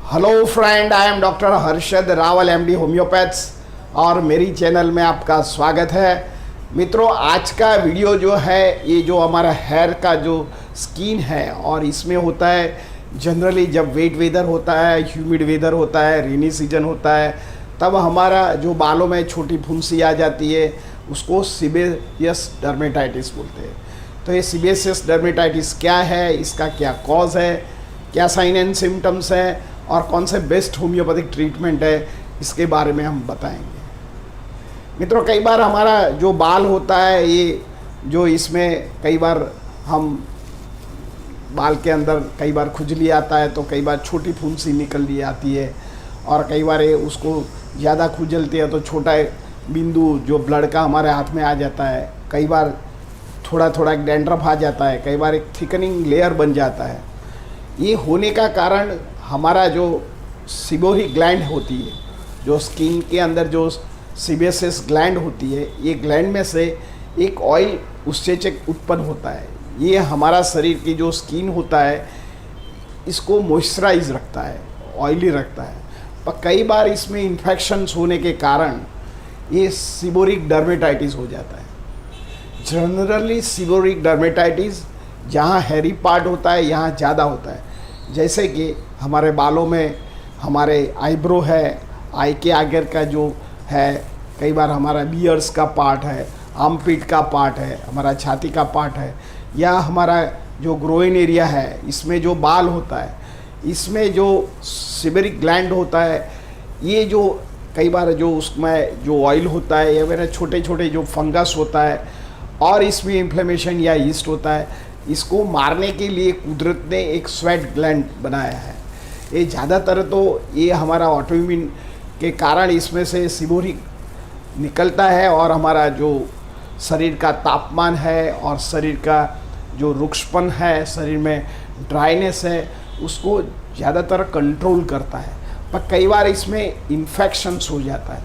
Hello friend, I am doctor Harshad Rawal MD homeopaths और मेरी channel में आपका स्वागत है। मित्रों, आज का वीडियो जो है ये जो हमारा हेयर का जो स्किन है और इसमें होता है जनरली जब वेट वेदर होता है, ह्यूमिड वेदर होता है, रेनी सीजन होता है, तब हमारा जो बालों में छोटी फुंसी आ जाती है उसको सीबेसियस डर्मेटाइटिस बोलते हैं। तो ये सीबेसियस डर्मेटाइटिस क्या है, इसका क्या कॉज है, क्या साइन एंड सिम्टम्स है और कौन से बेस्ट होम्योपैथिक ट्रीटमेंट है, इसके बारे में हम बताएंगे। मित्रों, कई बार हमारा जो बाल होता है ये जो इसमें कई बार हम बाल के अंदर कई बार खुजली आता है तो कई बार छोटी फुंसी निकल ली आती है और कई बार ये उसको ज़्यादा खुजलती है तो छोटा बिंदु जो ब्लड का हमारे हाथ में आ जाता है। कई बार थोड़ा थोड़ा एक डैंड्रफ आ जाता है, कई बार एक थिकनिंग लेयर बन जाता है। ये होने का कारण हमारा जो सीबोरिक ग्लैंड होती है, जो स्किन के अंदर जो सीबेसियस ग्लैंड होती है, ये ग्लैंड में से एक ऑयल उत्सेचक उत्पन्न होता है। ये हमारा शरीर की जो स्किन होता है इसको मॉइस्चराइज रखता है, ऑयली रखता है। पर कई बार इसमें इन्फेक्शंस होने के कारण ये सीबोरिक डर्मेटाइटिस हो जाता है। जनरली सीबोरिक डर्मेटाइटिस जहाँ हेरी पार्ट होता है यहाँ ज़्यादा होता है, जैसे कि हमारे बालों में हमारे आईब्रो है, आई के आगे का जो है, कई बार हमारा बियर्स का पार्ट है, आर्मपिट का पार्ट है, हमारा छाती का पार्ट है, या हमारा जो ग्रोइन एरिया है इसमें जो बाल होता है, इसमें जो सीबेरिक ग्लैंड होता है, ये जो कई बार जो उसमें जो ऑयल होता है या मेरे छोटे छोटे जो फंगस होता है और इसमें इन्फ्लेमेशन या यीस्ट होता है, इसको मारने के लिए कुदरत ने एक स्वेट ग्लैंड बनाया है। ये ज़्यादातर तो ये हमारा ऑटोइम्यून के कारण इसमें से सीबोरिक निकलता है और हमारा जो शरीर का तापमान है और शरीर का जो रुक्षपन है, शरीर में ड्राइनेस है, उसको ज़्यादातर कंट्रोल करता है। पर कई बार इसमें इन्फेक्शंस हो जाता है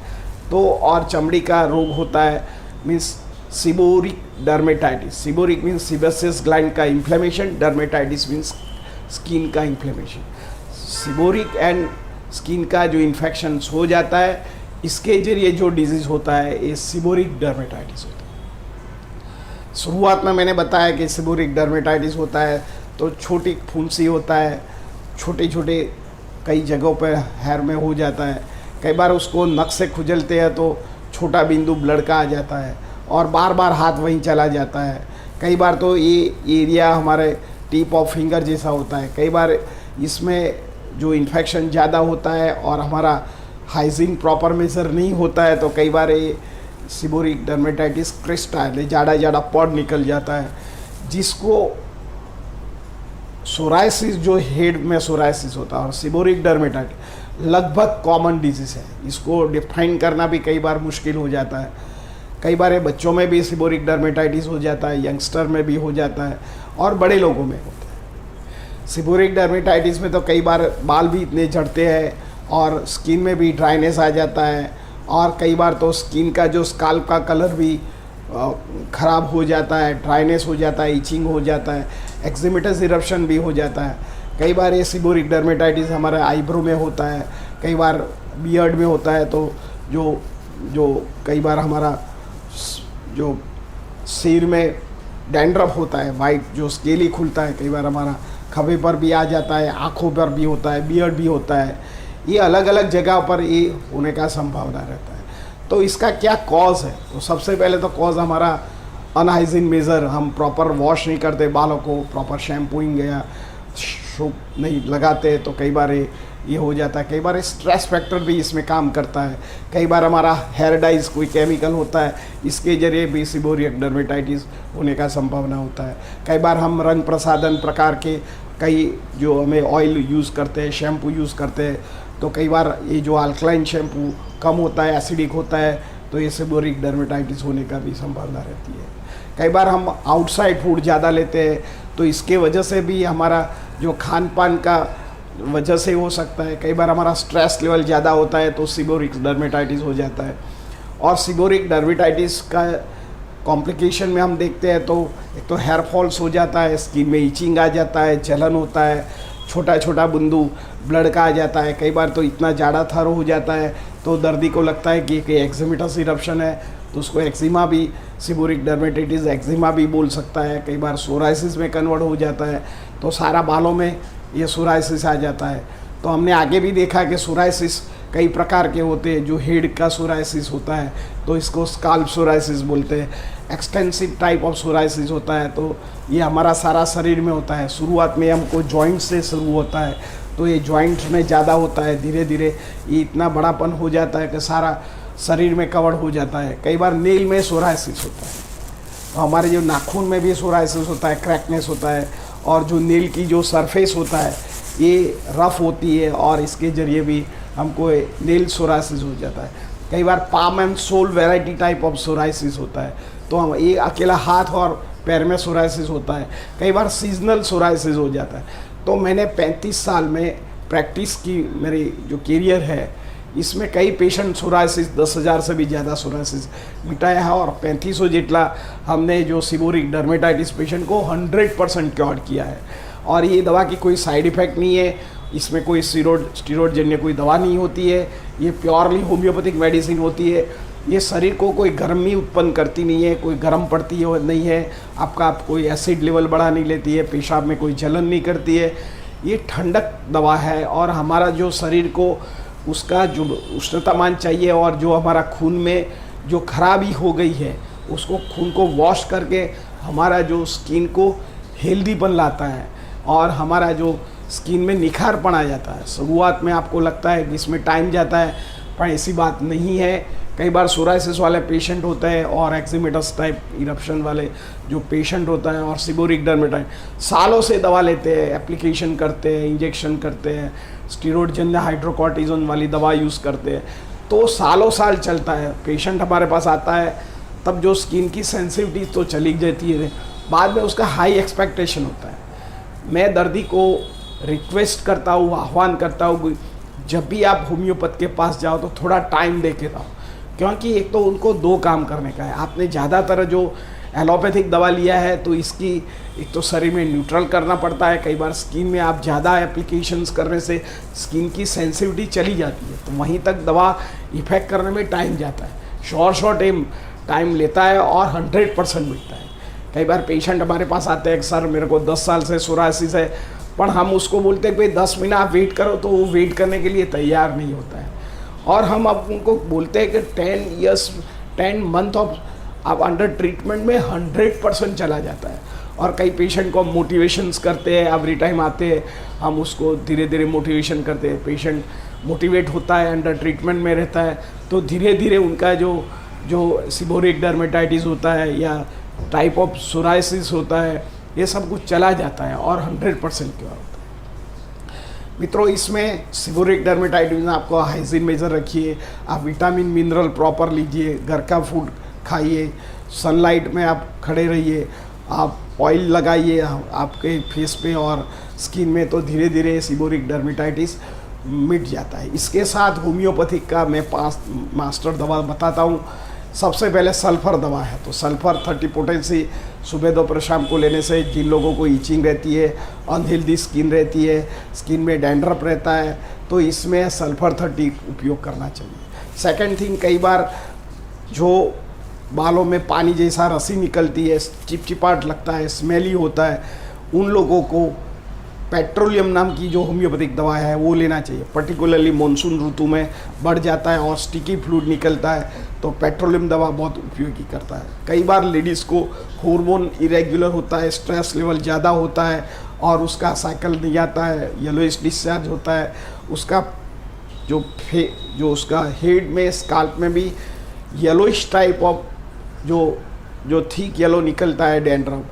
तो और चमड़ी का रोग होता है, means seborrhoeic dermatitis. Seborrhoeic means sebaceous gland का इन्फ्लेमेशन, डर्मेटाइटिस मीन्स स्किन का इन्फ्लेमेशन। सीबोरिक एंड स्किन का जो इन्फेक्शन हो जाता है, इसके जरिए जो डिजीज़ होता है ये सीबोरिक डर्मेटाइटिस होता है। शुरुआत में मैंने बताया कि सीबोरिक डर्मेटाइटिस होता है तो छोटी फुंसी होता है, छोटे छोटे कई जगहों पर हेयर में हो जाता है। कई बार उसको नख से खुजलते हैं तो छोटा बिंदु ब्लड का आ जाता है और बार बार हाथ वहीं चला जाता है। कई बार तो ये एरिया हमारे टिप ऑफ फिंगर जैसा होता है। कई बार इसमें जो इन्फेक्शन ज़्यादा होता है और हमारा हाइजीन प्रॉपर मेजर नहीं होता है तो कई बार ये सीबोरिक डर्मेटाइटिस क्रिस्टा है, जाड़ा जाड़ा पॉड निकल जाता है, जिसको सोराइसिस जो हेड में सोराइसिस होता है। और सीबोरिक डर्मेटाइटिस लगभग कॉमन डिजीज़ है, इसको डिफाइन करना भी कई बार मुश्किल हो जाता है। कई बार ये बच्चों में भी सीबोरिक डर्मेटाइटिस हो जाता है, यंगस्टर में भी हो जाता है और बड़े लोगों में होता है। सीबोरिक डर्मेटाइटिस में तो कई बार बाल भी इतने झड़ते हैं और स्किन में भी ड्राइनेस आ जाता है और कई बार तो स्किन का जो स्काल्प का कलर भी ख़राब हो जाता है, ड्राइनेस हो जाता है, इचिंग हो जाता है, एक्जिमेटस इरप्शन भी हो जाता है। कई बार ये सीबोरिक डर्मेटाइटिस हमारे आईब्रो में होता है, कई बार बियर्ड में होता है, तो जो कई बार हमारा जो सिर में डैंड्रफ होता है, वाइट जो स्केली खुलता है, कई बार हमारा खभे पर भी आ जाता है, आँखों पर भी होता है, बियर्ड भी होता है। ये अलग अलग जगह पर ये होने का संभावना रहता है। तो इसका क्या कॉज है? तो सबसे पहले तो कॉज हमारा अनहाइजीन मेजर, हम प्रॉपर वॉश नहीं करते बालों को, प्रॉपर शैम्पूइंग या सोप नहीं लगाते, तो कई बार ये हो जाता है। कई बार स्ट्रेस फैक्टर भी इसमें काम करता है। कई बार हमारा हेयर डाइज कोई केमिकल होता है, इसके जरिए भी सीबोरिक डर्मेटाइटिस होने का संभावना होता है। कई बार हम रंग प्रसाधन प्रकार के कई जो हमें ऑयल यूज़ करते हैं, शैम्पू यूज़ करते हैं, तो कई बार ये जो अल्कलाइन शैम्पू कम होता है, एसिडिक होता है, तो ये सीबोरिक डर्मेटाइटिस होने का भी संभावना रहती है। कई बार हम आउटसाइड फूड ज़्यादा लेते हैं तो इसके वजह से भी हमारा जो खान पान का वजह से हो सकता है। कई बार हमारा स्ट्रेस लेवल ज़्यादा होता है तो सीबोरिक डर्मेटाइटिस हो जाता है। और सीबोरिक डर्मेटाइटिस का कॉम्प्लिकेशन में हम देखते हैं तो एक तो हेयर फॉल्स हो जाता है, स्किन में इचिंग आ जाता है, जलन होता है, छोटा छोटा बूंदू ब्लड का आ जाता है। कई बार तो इतना ज़्यादा थर हो जाता है तो दर्दी को लगता है कि एक्जिमेटस इरप्शन है, तो उसको एक्जिमा भी, सीबोरिक डर्मेटाइटिस एक्जिमा भी बोल सकता है। कई बार सोराइसिस में कन्वर्ट हो जाता है, तो सारा बालों में ये सोराइसिस आ जाता है। तो हमने आगे भी देखा कि सोराइसिस कई प्रकार के होते हैं। जो हेड का सोराइसिस होता है तो इसको स्काल्प सोराइसिस बोलते हैं। एक्सटेंसिव टाइप ऑफ सोराइसिस होता है, तो ये हमारा सारा शरीर में होता है। शुरुआत में हमको जॉइंट से शुरू होता है, तो ये जॉइंट्स में ज़्यादा होता है। धीरे धीरे ये इतना बड़ापन हो जाता है कि सारा शरीर में कवर हो जाता है। कई बार नेल में सोराइसिस होता है, तो हमारे जो नाखून में भी सोराइसिस होता है, क्रैकनेस होता है। और जो नेल की जो सरफेस होता है ये रफ़ होती है और इसके ज़रिए भी हमको नेल सोराइसिस हो जाता है। कई बार palm and sole variety type of psoriasis होता है, तो हम ये अकेला हाथ और पैर में सोराइसिस होता है। कई बार सीजनल सोराइसिस हो जाता है। तो मैंने 35 साल में प्रैक्टिस की, मेरी जो करियर है इसमें कई पेशेंट सोराइसिस 10,000 से भी ज़्यादा सोराइसिस मिटाया है, और 3500 जितना हमने जो सीबोरिक डर्मेटाइटिस पेशेंट को 100% क्योर किया है। और ये दवा की कोई साइड इफ़ेक्ट नहीं है, इसमें कोई स्टीरॉयड जन्य कोई दवा नहीं होती है। ये प्योरली होम्योपैथिक मेडिसिन होती है। ये शरीर को कोई गर्मी उत्पन्न करती नहीं है, कोई गर्म पड़ती है नहीं है, आपका कोई एसिड लेवल बढ़ा नहीं लेती है, पेशाब में कोई जलन नहीं करती है। ये ठंडक दवा है, और हमारा जो शरीर को उसका जो उष्णतामान चाहिए और जो हमारा खून में जो खराबी हो गई है उसको खून को वॉश करके हमारा जो स्किन को हेल्दीपन लाता है, और हमारा जो स्किन में निखारपन आ जाता है। शुरुआत में आपको लगता है कि इसमें टाइम जाता है, पर ऐसी बात नहीं है। कई बार सोराइसिस वाले पेशेंट होते हैं और एक्जिमेटस टाइप इरप्शन वाले जो पेशेंट होता है और सीबोरिक डर्मेटाइटिस सालों से दवा लेते हैं, एप्लीकेशन करते हैं, इंजेक्शन करते हैं, स्टीरॉयड जन्य हाइड्रोकॉर्टिजोन वाली दवा यूज़ करते हैं, तो सालों साल चलता है। पेशेंट हमारे पास आता है तब जो स्किन की सेंसिटिविटी तो चली जाती है, बाद में उसका हाई एक्सपेक्टेशन होता है। मैं दर्दी को रिक्वेस्ट करता हूँ, आह्वान करता हूँ, जब भी आप होम्योपैथ के पास जाओ तो थोड़ा टाइम दे के जाओ, क्योंकि एक तो उनको 2 काम करने का है। आपने ज़्यादातर जो एलोपैथिक दवा लिया है तो इसकी एक तो शरीर में न्यूट्रल करना पड़ता है। कई बार स्किन में आप ज़्यादा एप्लीकेशंस करने से स्किन की सेंसिटिविटी चली जाती है, तो वहीं तक दवा इफेक्ट करने में टाइम जाता है। शॉर्ट टाइम लेता है और 100% मिलता है। कई बार पेशेंट हमारे पास आते हैं कि सर मेरे को 10 साल से सोराइसिस है, पर हम उसको बोलते हैं कि भाई 10 महीना आप वेट करो, तो वो वेट करने के लिए तैयार नहीं होता है। और हम अब उनको बोलते हैं कि 10 मंथ ऑफ आप अंडर ट्रीटमेंट में 100% चला जाता है। और कई पेशेंट को मोटिवेशंस करते हैं, एवरी टाइम आते हैं हम उसको धीरे धीरे मोटिवेशन करते हैं। पेशेंट मोटिवेट होता है, अंडर ट्रीटमेंट में रहता है, तो धीरे धीरे उनका जो सीबोरिक डर्मेटाइटिस होता है या टाइप ऑफ सोराइसिस होता है, ये सब कुछ चला जाता है और 100% क्योर होता है। मित्रों, इसमें सीबोरिक डर्मेटाइटिस में आपको हाइजीन मेजर रखिए, आप विटामिन मिनरल प्रॉपर लीजिए, घर का फूड खाइए, सनलाइट में आप खड़े रहिए, आप ऑयल लगाइए आपके फेस पे और स्किन में, तो धीरे धीरे सीबोरिक डर्मेटाइटिस मिट जाता है। इसके साथ होम्योपैथिक का मैं 5 मास्टर दवा बताता हूँ। सबसे पहले सल्फ़र दवा है, तो सल्फ़र 30 पोटेंसी सुबह दोपहर शाम को लेने से जिन लोगों को ईचिंग रहती है, अनहेल्दी स्किन रहती है, स्किन में डैंड्रफ रहता है, तो इसमें सल्फ़र 30 उपयोग करना चाहिए। सेकंड थिंग, कई बार जो बालों में पानी जैसा रस्सी निकलती है, चिपचिपाट लगता है, स्मेली होता है, उन लोगों को पेट्रोलियम नाम की जो होम्योपैथिक दवा है वो लेना चाहिए। पर्टिकुलरली मानसून ऋतु में बढ़ जाता है और स्टिकी फ्लूइड निकलता है, तो पेट्रोलियम दवा बहुत उपयोगी करता है। कई बार लेडीज़ को हार्मोन इरेगुलर होता है, स्ट्रेस लेवल ज़्यादा होता है और उसका साइकिल नहीं आता है, येलोइश डिस्चार्ज होता है, उसका जो उसका हेड में स्काल्प में भी येलोइश टाइप ऑफ जो थिक येलो निकलता है डैंड्रफ,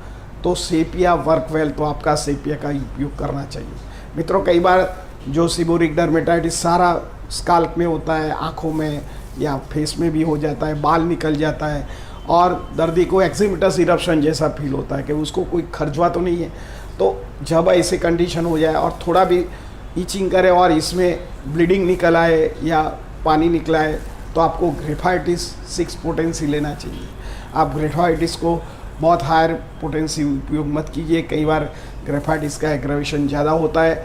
तो सेपिया वर्क वेल, तो आपका सेपिया का उपयोग करना चाहिए। मित्रों, कई बार जो सीबोरिक डर्मेटाइटिस सारा स्काल्प में होता है, आँखों में या फेस में भी हो जाता है, बाल निकल जाता है और दर्दी को एक्जिमेटस इरप्शन जैसा फील होता है कि उसको कोई खर्चवा तो नहीं है। तो जब ऐसे कंडीशन हो जाए और थोड़ा भी ईचिंग करे और इसमें ब्लीडिंग निकल आए या पानी निकला है, तो आपको ग्रेफाइटिस 6 पोटेंसी लेना चाहिए। आप ग्रेफाइटिस को बहुत हायर पोटेंसी उपयोग मत कीजिए। कई बार ग्रेफाइटिस का एग्रेवेशन ज़्यादा होता है,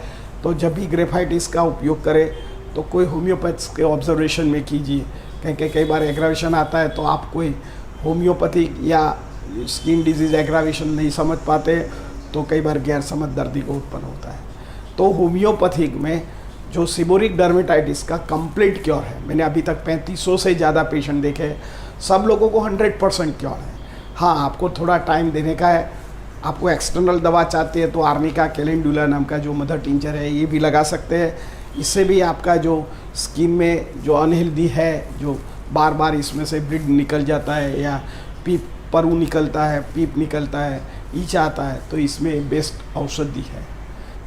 तो जब भी ग्रेफाइटिस का उपयोग करें तो कोई होम्योपैथ्स के ऑब्जर्वेशन में कीजिए, क्योंकि कई बार एग्रेवेशन आता है तो आप कोई होम्योपैथिक या स्किन डिजीज़ एग्रावेशन नहीं समझ पाते, तो कई बार गैर समझ दर्दी को उत्पन्न होता है। तो होम्योपैथिक में जो सीबोरिक डर्मेटाइटिस का कंप्लीट क्योर है, मैंने अभी तक 3500 से ज़्यादा पेशेंट देखे हैं, सब लोगों को 100% क्योर है। हाँ, आपको थोड़ा टाइम देने का है। आपको एक्सटर्नल दवा चाहते हैं तो आर्निका कैलेंडुला नाम का जो मदर टिंचर है ये भी लगा सकते हैं। इससे भी आपका जो स्किन में जो अनहेल्दी है, जो बार बार इसमें से ब्लड निकल जाता है या पीप परू निकलता है, पीप निकलता है, ईच आता है, तो इसमें बेस्ट औषधि है।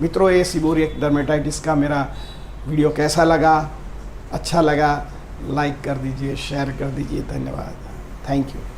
मित्रों, ये सीबोरिक डर्मेटाइटिस का मेरा वीडियो कैसा लगा? अच्छा लगा लाइक कर दीजिए, शेयर कर दीजिए। धन्यवाद। Thank you.